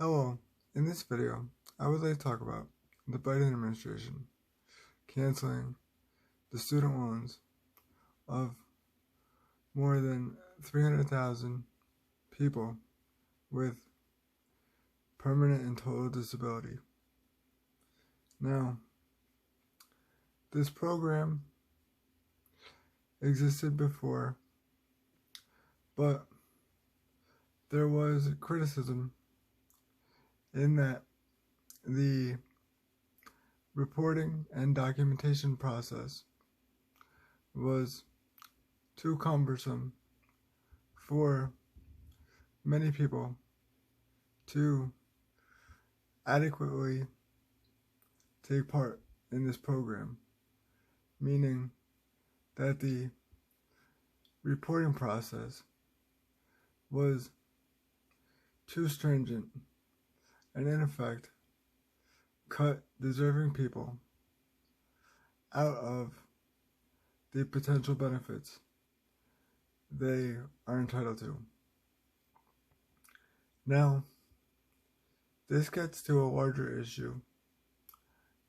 Hello, in this video, I would like to talk about the Biden administration canceling the student loans of more than 300,000 people with permanent and total disability. Now, this program existed before, but there was criticism in that the reporting and documentation process was too cumbersome for many people to adequately take part in this program, meaning that the reporting process was too stringent and in effect cut deserving people out of the potential benefits they are entitled to. Now, this gets to a larger issue,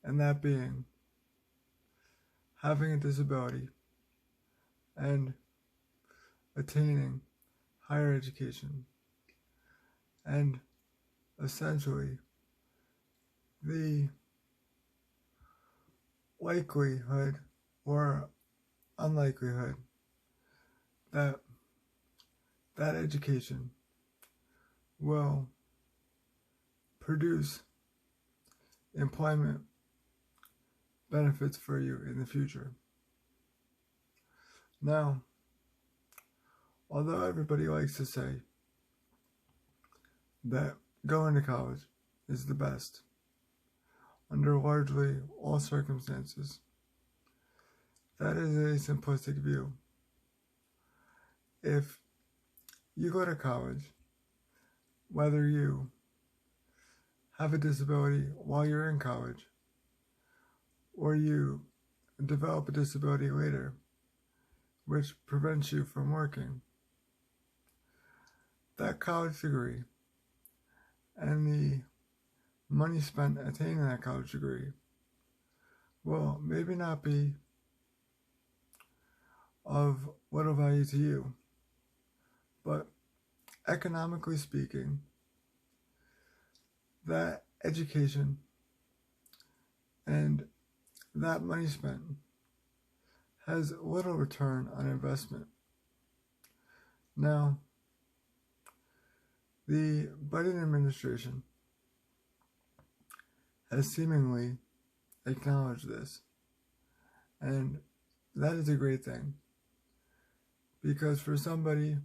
and that being having a disability and attaining higher education, and essentially the likelihood or unlikelihood that that education will produce employment benefits for you in the future. Now, although everybody likes to say that going to college is the best under largely all circumstances, that is a simplistic view. If you go to college, whether you have a disability while you're in college or you develop a disability later, which prevents you from working, that college degree and the money spent attaining that college degree will maybe not be of little value to you, but economically speaking, that education and that money spent has little return on investment. Now, the Biden administration has seemingly acknowledged this, and that is a great thing, because for somebody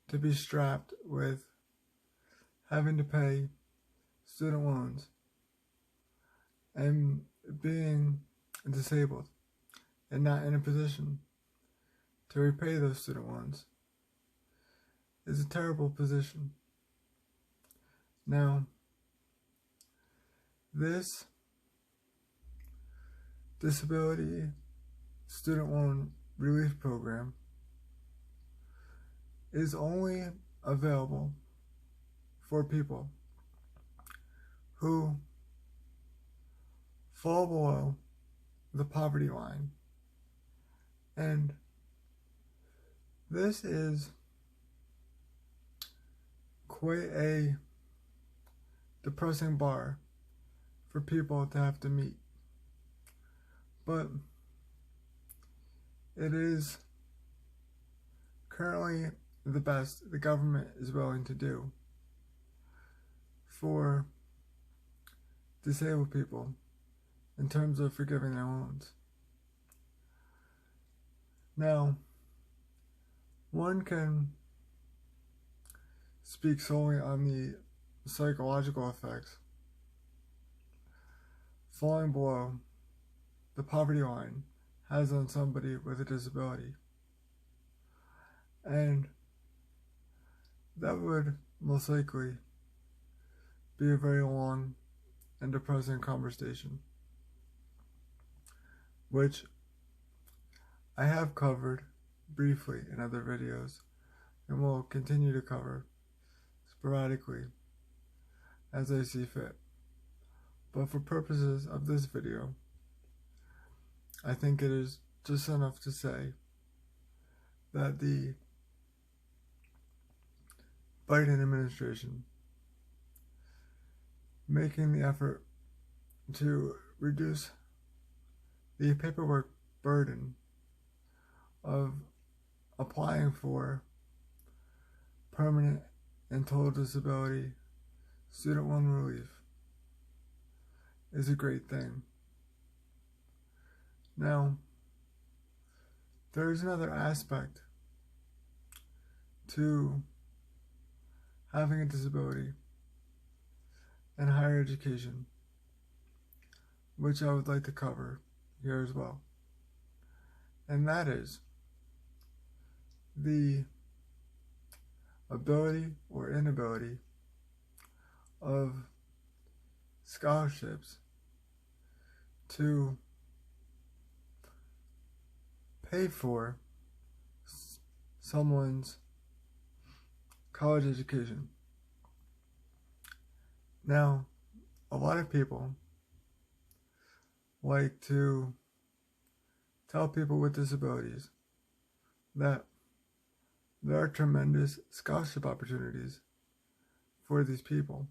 to be strapped with having to pay student loans and being disabled and not in a position to repay those student loans is a terrible position. Now, this disability student loan relief program is only available for people who fall below the poverty line. And this is quite a depressing bar for people to have to meet. But it is currently the best the government is willing to do for disabled people in terms of forgiving their loans. Now, one can speak solely on the psychological effects falling below the poverty line has on somebody with a disability. And that would most likely be a very long and depressing conversation, which I have covered briefly in other videos and will continue to cover sporadically. as I see fit. But for purposes of this video, I think it is just enough to say that the Biden administration making the effort to reduce the paperwork burden of applying for permanent and total disability student loan relief is a great thing. Now, there is another aspect to having a disability in higher education, which I would like to cover here as well. And that is the ability or inability of scholarships to pay for someone's college education. Now, a lot of people like to tell people with disabilities that there are tremendous scholarship opportunities for these people.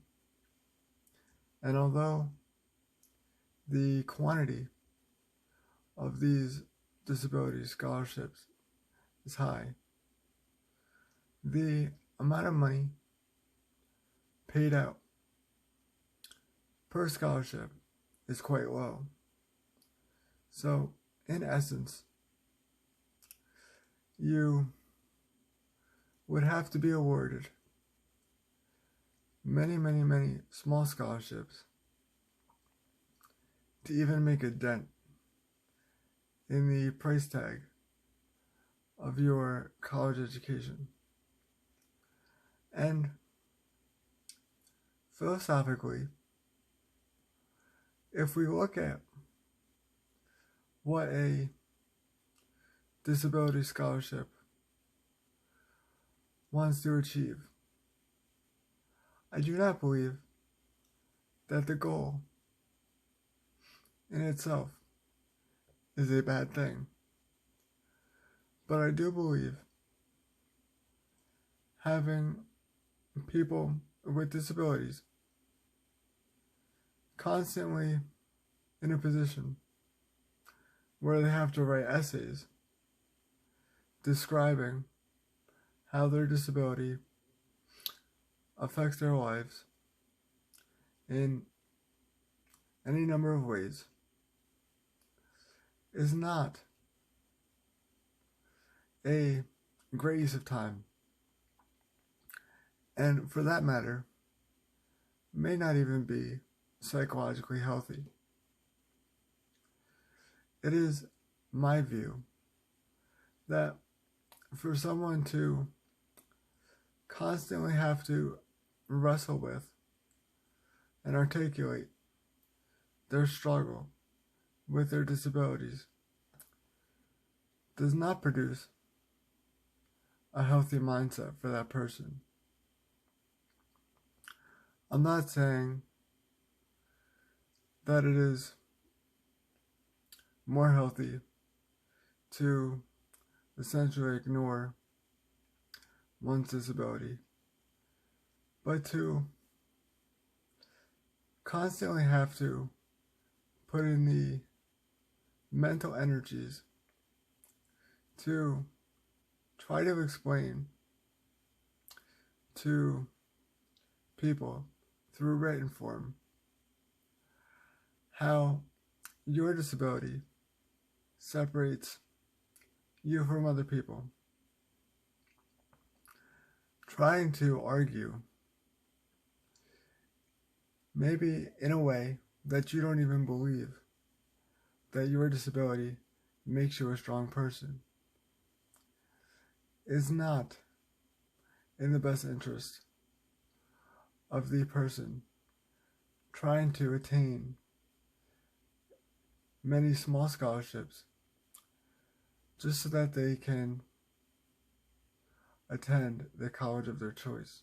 And although the quantity of these disability scholarships is high, the amount of money paid out per scholarship is quite low. So, in essence, you would have to be awarded many, many, many small scholarships to even make a dent in the price tag of your college education. And philosophically, if we look at what a disability scholarship wants to achieve, I do not believe that the goal in itself is a bad thing. But I do believe having people with disabilities constantly in a position where they have to write essays describing how their disability affects their lives in any number of ways is not a great use of time, and for that matter, may not even be psychologically healthy. It is my view that for someone to constantly have to wrestle with and articulate their struggle with their disabilities does not produce a healthy mindset for that person. I'm not saying that it is more healthy to essentially ignore one's disability, but to constantly have to put in the mental energies to try to explain to people through written form how your disability separates you from other people. Trying to argue, maybe in a way that you don't even believe that your disability makes you a strong person, is not in the best interest of the person trying to attain many small scholarships just so that they can attend the college of their choice.